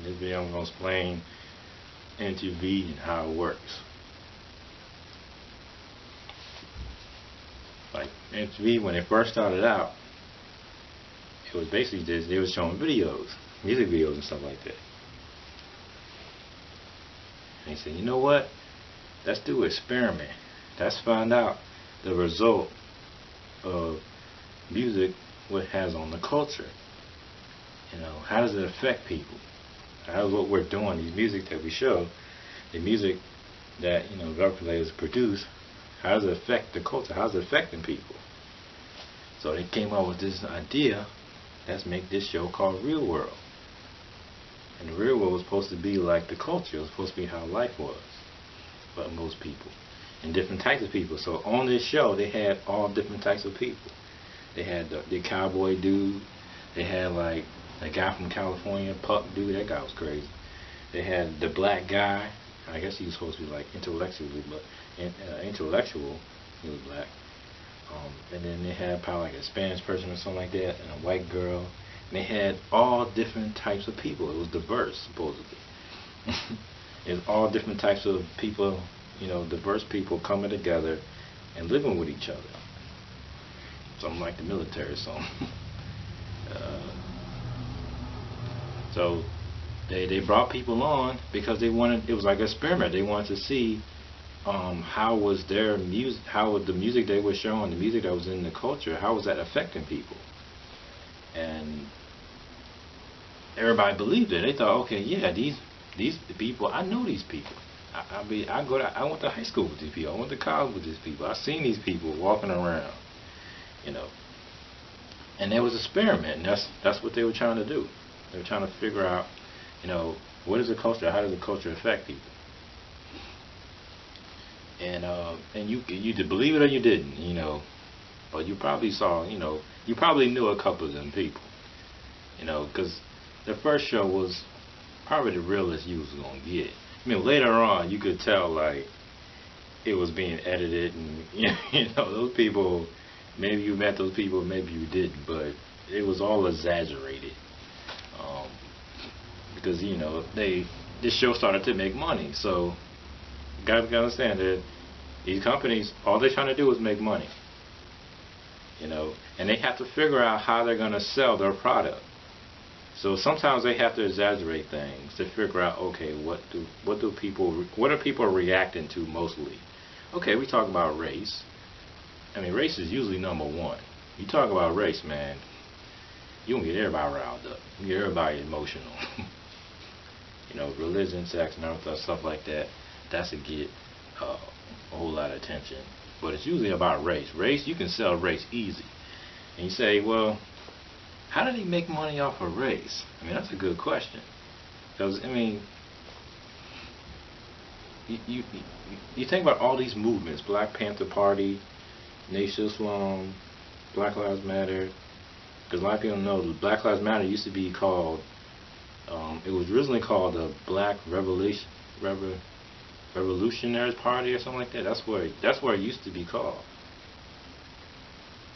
In this video I'm going to explain MTV and how it works. Like MTV, when it first started out, it was basically just, they were showing videos, music videos and stuff like that. And they said, you know what, let's do an experiment. Let's find out the result of music, what it has on the culture. You know, how does it affect people? How does what we're doing, these music that we show, the music that, you know, record players produce, how does it affect the culture? How is it affecting people? So they came up with this idea, let's make this show called Real World. And the real world was supposed to be like the culture. It was supposed to be how life was for most people. And different types of people. So on this show, they had all different types of people. They had the cowboy dude. They had like a guy from California, Puck dude. That guy was crazy. They had the black guy. I guess he was supposed to be like intellectually, but intellectual. He was black. And then they had probably like a Spanish person or something like that, and a white girl. And they had all different types of people. It was diverse, supposedly. It was all different types of people, you know, diverse people coming together and living with each other. Something like the military, so. So they brought people on because they wanted, it was like an experiment. They wanted to see how was their music, how was the music they were showing, the music that was in the culture, how was that affecting people? And everybody believed it. They thought, okay, yeah, these people, I know these people. I went to high school with these people. I went to college with these people. I've seen these people walking around, you know. And there was an experiment, and that's what they were trying to do. They were trying to figure out, you know, what is the culture? How does the culture affect people? And you either believe it or you didn't, you know. But you probably saw, you know, you probably knew a couple of them people, you know, because the first show was probably the realest you was gonna get. I mean, later on you could tell like it was being edited, and you know, those people, maybe you met those people, maybe you didn't, but it was all exaggerated. Because, you know, this show started to make money, so you gotta understand that these companies, all they're trying to do is make money, you know, and they have to figure out how they're gonna sell their product. So sometimes they have to exaggerate things to figure out, okay, what are people reacting to mostly? Okay, we talk about race. I mean, race is usually number one. You talk about race, man, you gonna get everybody riled up. You get everybody emotional. You know, religion, sex, and other stuff like that. That's to get a whole lot of attention. But it's usually about race. Race, you can sell race easy. And you say, well, how do they make money off of race? I mean, that's a good question. Because, I mean, you think about all these movements, Black Panther Party, Nation Islam, Black Lives Matter. Because a lot of people don't know, the Black Lives Matter used to be called, it was originally called the Black Revolutionary Party or something like that. That's where it used to be called.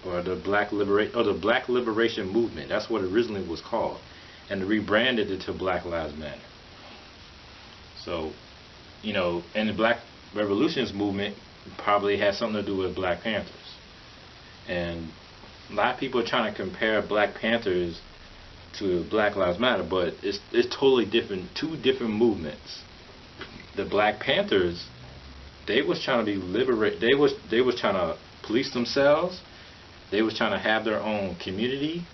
Or the Black Liberation Movement. That's what it originally was called. And they rebranded it to Black Lives Matter. So, you know, and the Black Revolutions Movement probably has something to do with Black Panthers. And a lot of people are trying to compare Black Panthers to Black Lives Matter, but it's totally different, two different movements. The Black Panthers, they was trying to be they was trying to police themselves. They was trying to have their own community.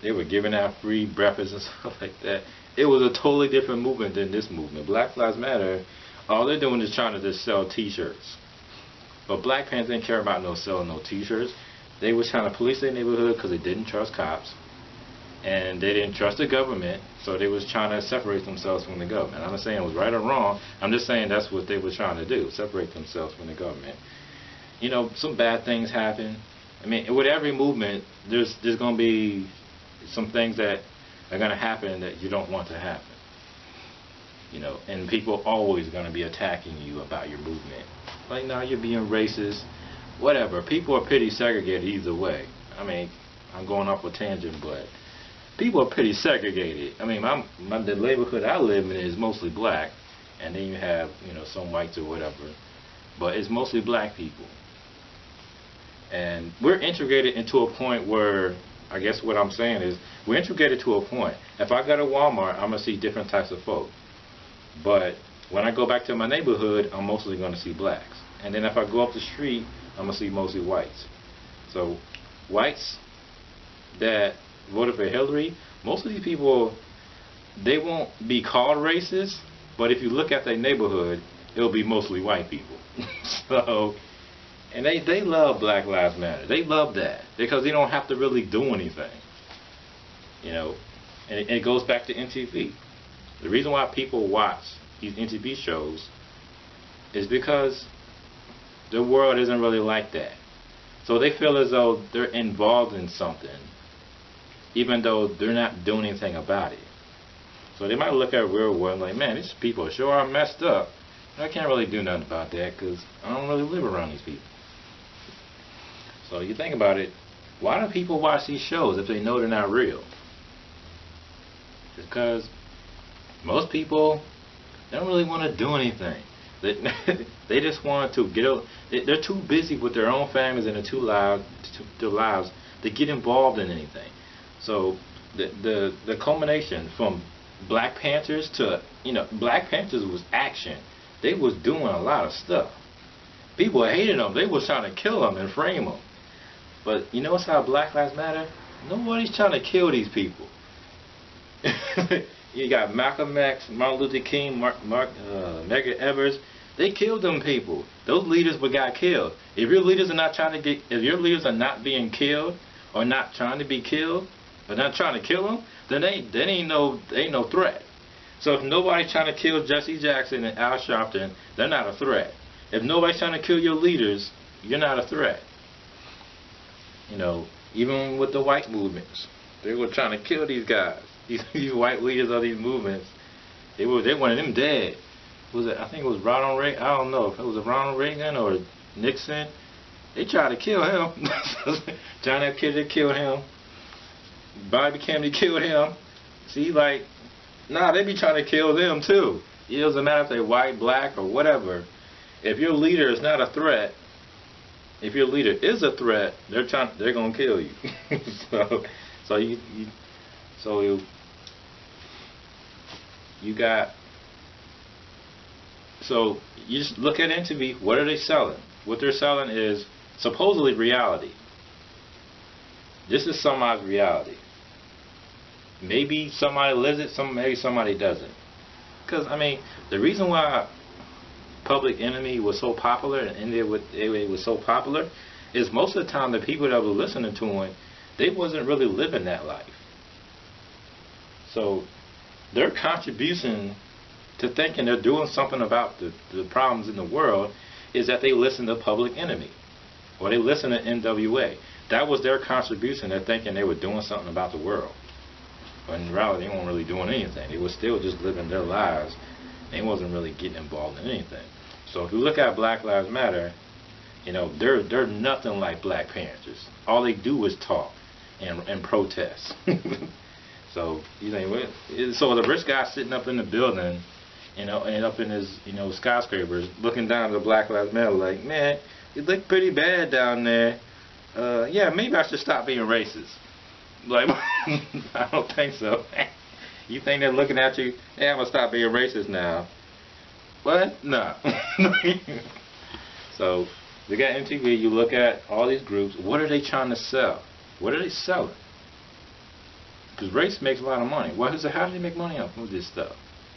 They were giving out free breakfast and stuff like that. It was a totally different movement than this movement. Black Lives Matter, all they're doing is trying to just sell T-shirts. But Black Panthers didn't care about selling no T-shirts. They was trying to police their neighborhood because they didn't trust cops, and they didn't trust the government, so they was trying to separate themselves from the government. I'm not saying it was right or wrong. I'm just saying that's what they were trying to do, separate themselves from the government. You know, some bad things happen. I mean, with every movement, there's going to be some things that are going to happen that you don't want to happen. You know, and people always going to be attacking you about your movement. Like, now you're being racist. Whatever. People are pretty segregated either way. I mean, I'm going off a tangent, but people are pretty segregated. I mean, the neighborhood I live in is mostly black, and then you have, you know, some whites or whatever, but it's mostly black people. And we're integrated into a point where, I guess what I'm saying is, we're integrated to a point. If I go to Walmart, I'm going to see different types of folk. But when I go back to my neighborhood, I'm mostly going to see blacks. And then if I go up the street, I'm going to see mostly whites. So whites that voted for Hillary, most of these people, they won't be called racist, but if you look at their neighborhood, it'll be mostly white people. So, and they love Black Lives Matter. They love that because they don't have to really do anything. You know, and it goes back to MTV. The reason why people watch these MTV shows is because the world isn't really like that. So they feel as though they're involved in something, even though they're not doing anything about it. So they might look at real world like, man, these people sure are messed up. I can't really do nothing about that because I don't really live around these people. So you think about it, why do people watch these shows if they know they're not real? Because most people, they don't really want to do anything. They just want to they're too busy with their own families and their lives to get involved in anything. So the culmination from Black Panthers to, you know, Black Panthers was action. They was doing a lot of stuff. People hated them. They was trying to kill them and frame them. But you know what's how Black Lives Matter? Nobody's trying to kill these people. You got Malcolm X, Martin Luther King, Medgar Evers. They killed them people. Those leaders got killed. If your leaders are not if your leaders are not being killed, or not trying to be killed, or not trying to kill them, then they ain't no threat. So if nobody's trying to kill Jesse Jackson and Al Sharpton, they're not a threat. If nobody's trying to kill your leaders, you're not a threat. You know, even with the white movements, they were trying to kill these guys. These white leaders of these movements, they wanted them dead. Was it? I think it was Ronald Reagan. I don't know if it was Ronald Reagan or Nixon. They tried to kill him. John F. Kennedy killed him. Bobby Kennedy killed him. See, like, nah, they be trying to kill them too. It doesn't matter if they're white, black, or whatever. If your leader is not a threat, if your leader is a threat, they're gonna kill you. so you just look at MTV. What are they selling? What they're selling is supposedly reality. This is somebody's reality. Maybe somebody lives it, maybe somebody doesn't. Because, I mean, the reason why Public Enemy was so popular and India was so popular is most of the time the people that were listening to him, they wasn't really living that life. So their contribution to thinking they're doing something about the problems in the world is that they listen to Public Enemy or they listen to NWA. That was their contribution. They're thinking they were doing something about the world. But in reality, they weren't really doing anything. They were still just living their lives. They wasn't really getting involved in anything. So if you look at Black Lives Matter, you know, they're nothing like Black Panthers. All they do is talk and protest. So you think, so the rich guy sitting up in the building, you know, and up in his, you know, skyscrapers, looking down at the Black Lives Matter, like, man, you look pretty bad down there. Yeah, maybe I should stop being racist. Like, I don't think so. You think they're looking at you? Hey, I'm gonna stop being racist now. What? No. So you got MTV. You look at all these groups. What are they trying to sell? What are they selling? Because race makes a lot of money. How do they make money off of this stuff?